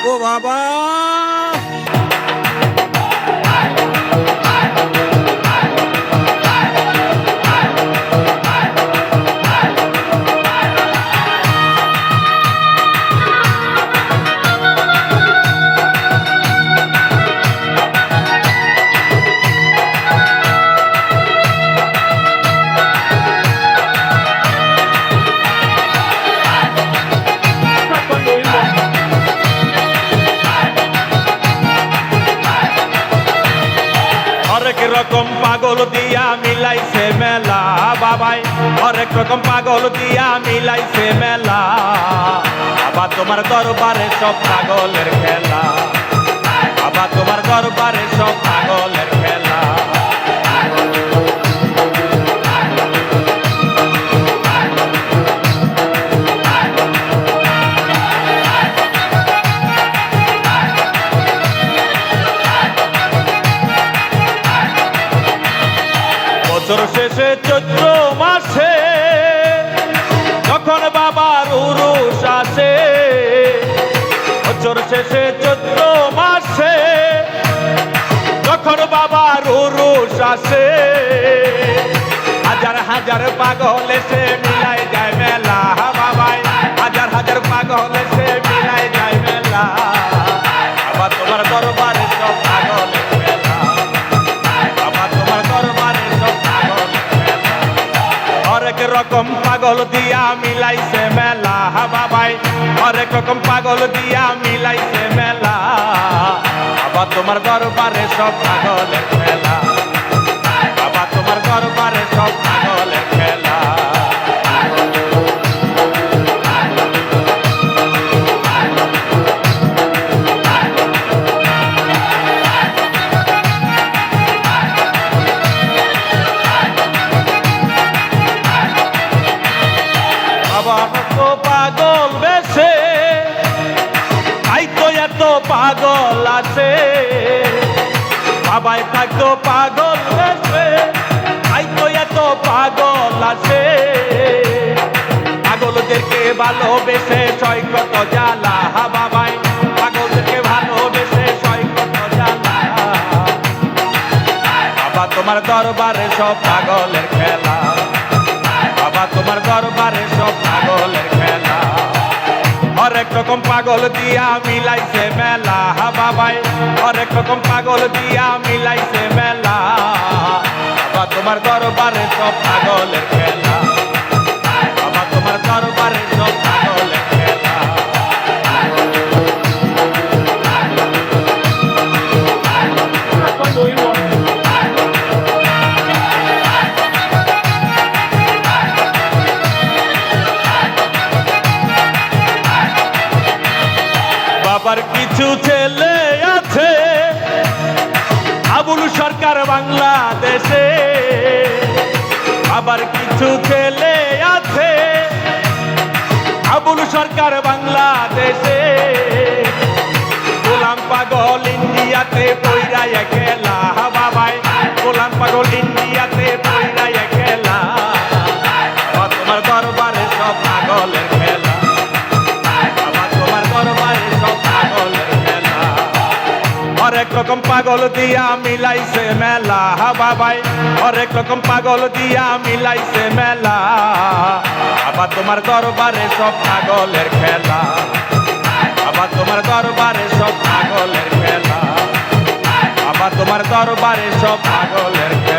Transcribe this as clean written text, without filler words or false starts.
ও বাবা হরেক রকম পাগল দিয়া মিলাইছে মেলা বাবাই, হরেক রকম পাগল দিয়া মিলাইছে মেলা। আবার তোমার দরবারে সব পাগলের খেলা, আবার তোমার দরবারে সব পাগলের খেলা। বছর শেষে চৈত্র মাসে যখন বাবার উরুষ আসে, বছর শেষে চৈত্র মাসে যখন বাবার উরুষ আসে, হাজার হাজার পাগল এসে মিলাই যায় মেলা বাবাই, হাজার হাজার পাগল এসে মিলাই যায় মেলা। আবার তোমার দরবারে সব পাগলের মেলা, আবার তোমার দরবারে সব পাগলের মেলা। হরেক রকম পাগল দিয়া মিলাইছে মেলা বাবাই, হরেক রকম পাগল দিয়া মিলাইছে মেলা। আবার তোমার দরবারে সব পাগলের মেলা, আবার তোমার দরবারে সব পাগলের খেলা। বাবা তো পাগল বেশে, তাই তো এত পাগল আছে। বাবাই থাকতো পাগল বেশে, তাই তো এত পাগল আছে। পাগলদেরকে ভালোবেসে সয় কত জ্বালা বাবাই, পাগলদেরকে ভালোবেসে সয় কত জ্বালা। বাবা তোমার দরবারে সব পাগলের খেলা, বাবা তোমার দরবারে সব পাগলের খেলা। হরেক রকম পাগল দিয়া মিলাইছে মেলা বাবাই, হরেক রকম পাগল দিয়া মিলাইছে মেলা। বাবা তোমার দরবারে সব পাগলের খেলা, বাবা তোমার দরবারে সব পাগলের খেলা। বাবার কিছু ছেলে আছে আবুল সরকার বাংলাদেশে, আবার কিছু ছেলে আছে আবুল সরকার বাংলাদেশে। গোলাম পাগল ইন্ডিয়াতে পইরায় খেলা বাবাই, গোলাম পাগল ইন্ডিয়াতে পইরায় খেলা। তোমার দরবারে সব পাগলের খেলা, তোমার দরবারে সব পাগলের খেলা। হরেক রকম পাগল দিয়া মিলাইছে মেলা বাবাই, হরেক রকম পাগল দিয়া মিলাইছে মেলা। আবার তোমার দরবারে সব পাগলের খেলা, আবার তোমার দরবারে সব পাগলের খেলা, আবার তোমার দরবারে সব পাগলের খেলা।